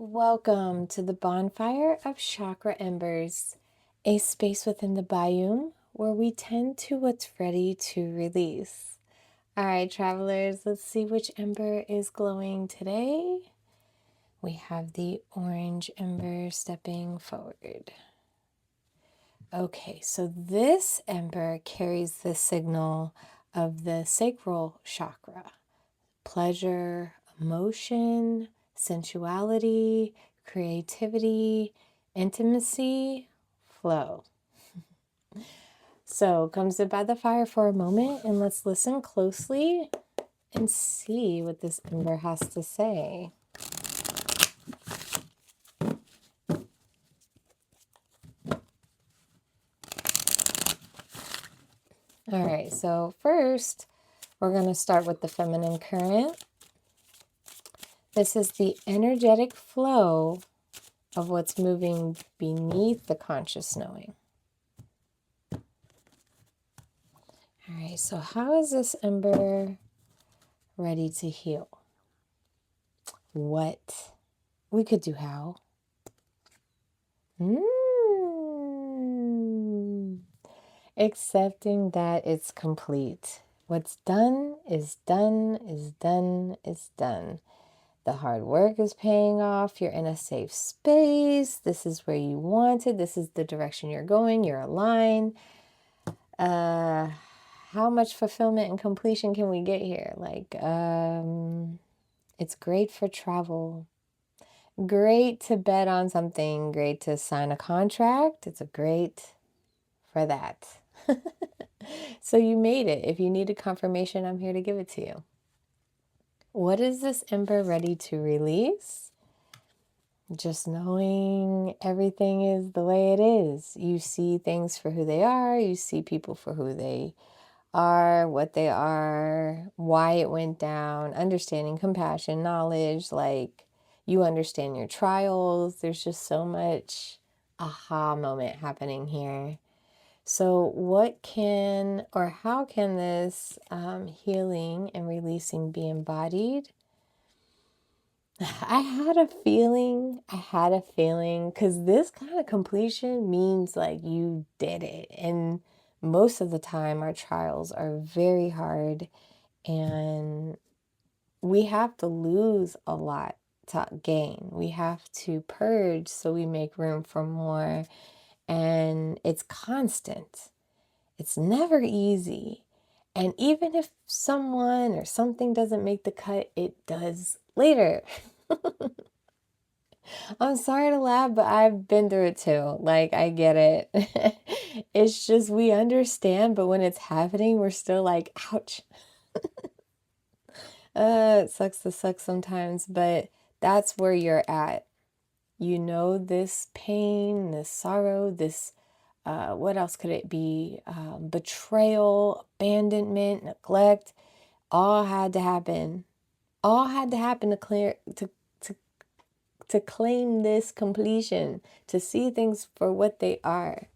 Welcome to the Bonfire of Chakra Embers, a space within the biome where we tend to what's ready to release. All right, travelers, let's see which ember is glowing today. We have the orange ember stepping forward. Okay, so this ember carries the signal of the sacral chakra, pleasure, emotion, sensuality, creativity, intimacy, flow. So come sit by the fire for a moment and let's listen closely and see what this ember has to say. All right, so first we're going to start with the feminine current. This is the energetic flow of what's moving beneath the conscious knowing. All right, so how is this ember ready to heal? What? We could do how. Accepting that it's complete. What's done is done, is done, is done. The hard work is paying off. You're in a safe space. This is where you wanted. This is the direction you're going. You're aligned. How much fulfillment and completion can we get here? It's great for travel. Great to bet on something. Great to sign a contract. It's a great for that. So you made it. If you need a confirmation, I'm here to give it to you. What is this ember ready to release? Just knowing everything is the way it is. You see things for who they are. You see people for who they are, what they are, why it went down, understanding, compassion, knowledge, like you understand your trials. There's just so much aha moment happening here. So what can or how can this healing and releasing be embodied? I had a feeling, because this kind of completion means like you did it. And most of the time our trials are very hard and we have to lose a lot to gain. We have to purge so we make room for more. And it's constant. It's never easy. And even if someone or something doesn't make the cut, it does later. I'm sorry to laugh, but I've been through it too. Like, I get it. It's just we understand, but when it's happening, we're still like, ouch. It sucks to suck sometimes, but that's where you're at. You know, this pain, this sorrow, this, what else could it be? Betrayal, abandonment, neglect, all had to happen. All had to happen to claim this completion, to see things for what they are.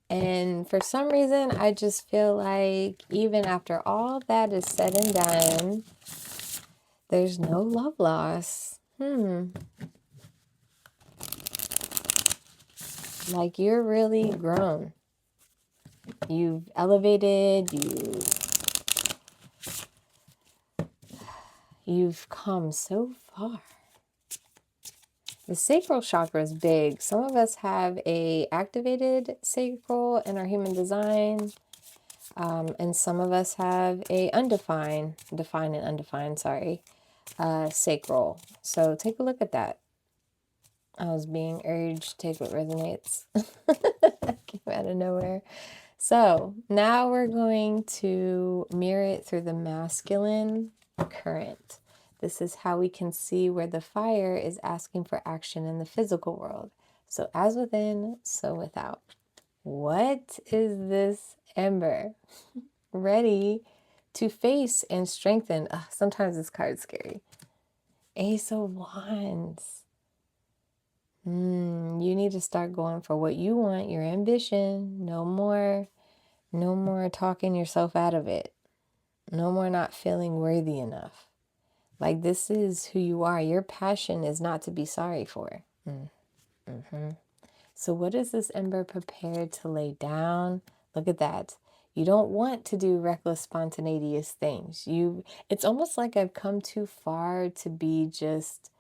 And for some reason, I just feel like even after all that is said and done, there's no love loss. Like you're really grown. You've elevated, you've come so far. The sacral chakra is big. Some of us have a activated sacral in our human design. And some of us have a defined and undefined, sacral. So take a look at that. I was being urged, take what resonates. Came out of nowhere. So now we're going to mirror it through the masculine current. This is how we can see where the fire is asking for action in the physical world. So as within, so without. What is this ember ready to face and strengthen? Sometimes this card's scary. Ace of Wands. You need to start going for what you want, your ambition. No more talking yourself out of it. No more not feeling worthy enough. Like, this is who you are. Your passion is not to be sorry for. So what is this Ember prepared to lay down? Look at that. You don't want to do reckless, spontaneous things. It's almost like I've come too far to be just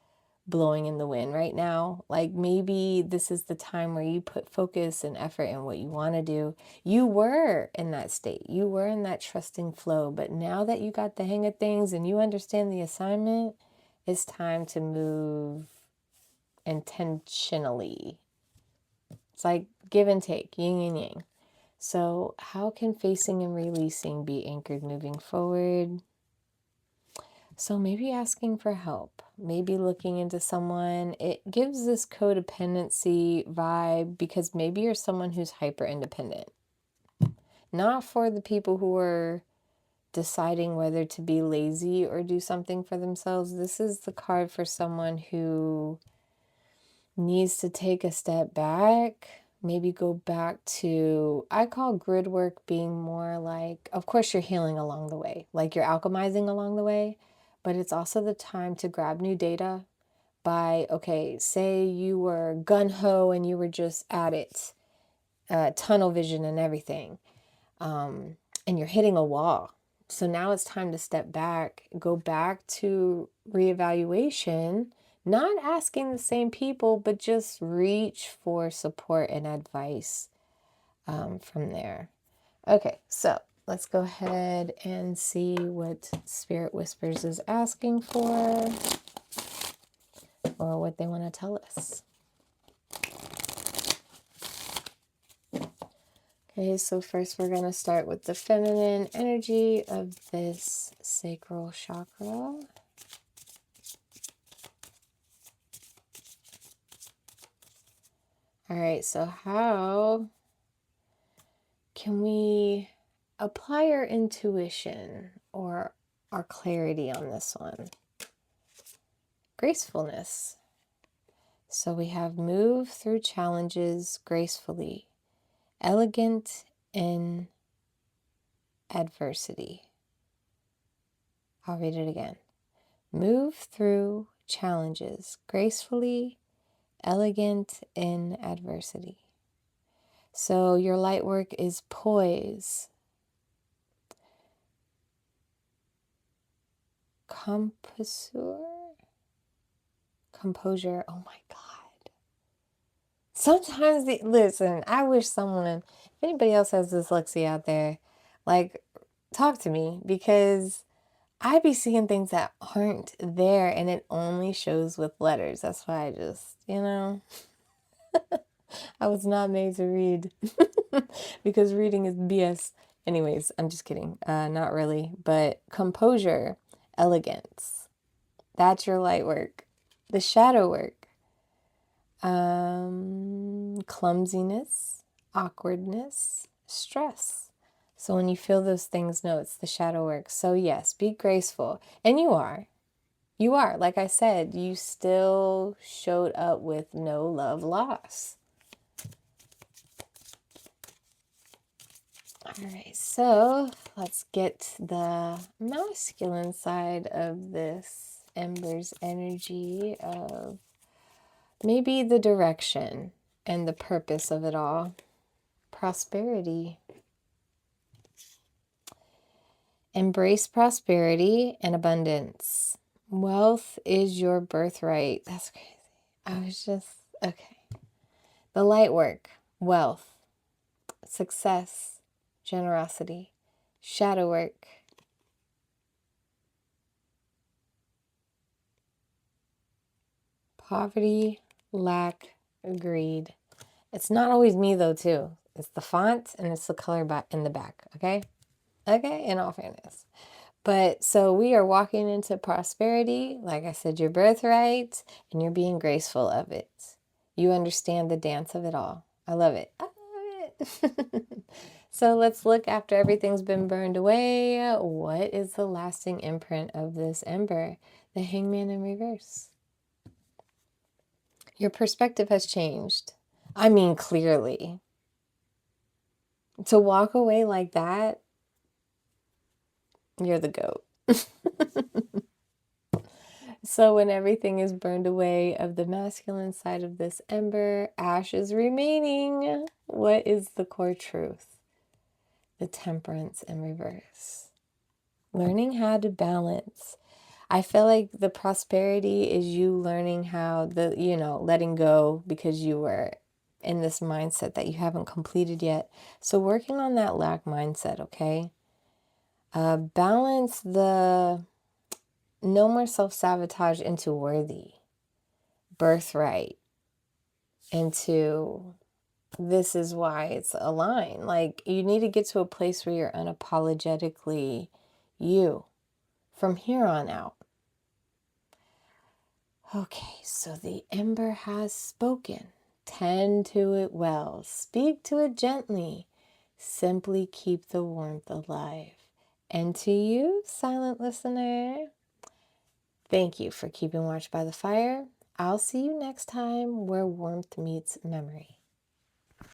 blowing in the wind right now. Like, maybe this is the time where you put focus and effort in what you want to do. You were in that state. You were in that trusting flow. But now that you got the hang of things and you understand the assignment, it's time to move intentionally. It's like give and take, yin and yang. So how can facing and releasing be anchored moving forward? So maybe asking for help, maybe looking into someone. It gives this codependency vibe because maybe you're someone who's hyper independent. Not for the people who are deciding whether to be lazy or do something for themselves. This is the card for someone who needs to take a step back, maybe go back to, I call grid work being more like, of course you're healing along the way, like you're alchemizing along the way, but it's also the time to grab new data by, okay, say you were gung-ho and you were just at it, tunnel vision and everything, and you're hitting a wall. So now it's time to step back, go back to reevaluation, not asking the same people, but just reach for support and advice from there. Okay, so let's go ahead and see what Spirit Whispers is asking for or what they want to tell us. Okay, so first we're going to start with the feminine energy of this sacral chakra. All right, so how can we apply our intuition or our clarity on this one? Gracefulness. So we have move through challenges gracefully, elegant in adversity. I'll read it again. Move through challenges gracefully, elegant in adversity. So your light work is poise, composure. Oh my God. Sometimes, listen, I wish someone, if anybody else has dyslexia out there, like, talk to me, because I be seeing things that aren't there and it only shows with letters. That's why I just, I was not made to read because reading is BS. Anyways, I'm just kidding. Not really. But composure, elegance. That's your light work. The shadow work. Clumsiness, awkwardness, stress. So when you feel those things, no, it's the shadow work. So yes, be graceful. And you are. You are. Like I said, you still showed up with no love loss. All right, so let's get the masculine side of this Ember's energy of maybe the direction and the purpose of it all. Prosperity. Embrace prosperity and abundance. Wealth is your birthright. That's crazy. Okay. The light work, wealth, success, generosity, shadow work, poverty, lack, greed. It's not always me though too. It's the font and it's the color in the back, okay? Okay, in all fairness. But so we are walking into prosperity, like I said, your birthright, and you're being graceful of it. You understand the dance of it all. I love it. I love it. So let's look after everything's been burned away. What is the lasting imprint of this ember? The Hangman in reverse. Your perspective has changed. I mean, clearly. To walk away like that, you're the GOAT. So when everything is burned away of the masculine side of this ember, ash is remaining. What is the core truth? The temperance in reverse. Learning how to balance. I feel like the prosperity is you learning how letting go because you were in this mindset that you haven't completed yet. So working on that lack mindset, okay? Balance the no more self-sabotage into worthy, birthright, into this is why it's aligned. Like, you need to get to a place where you're unapologetically you from here on out. Okay, so the ember has spoken. Tend to it well. Speak to it gently. Simply keep the warmth alive. And to you, silent listener, thank you for keeping watch by the fire. I'll see you next time where warmth meets memory.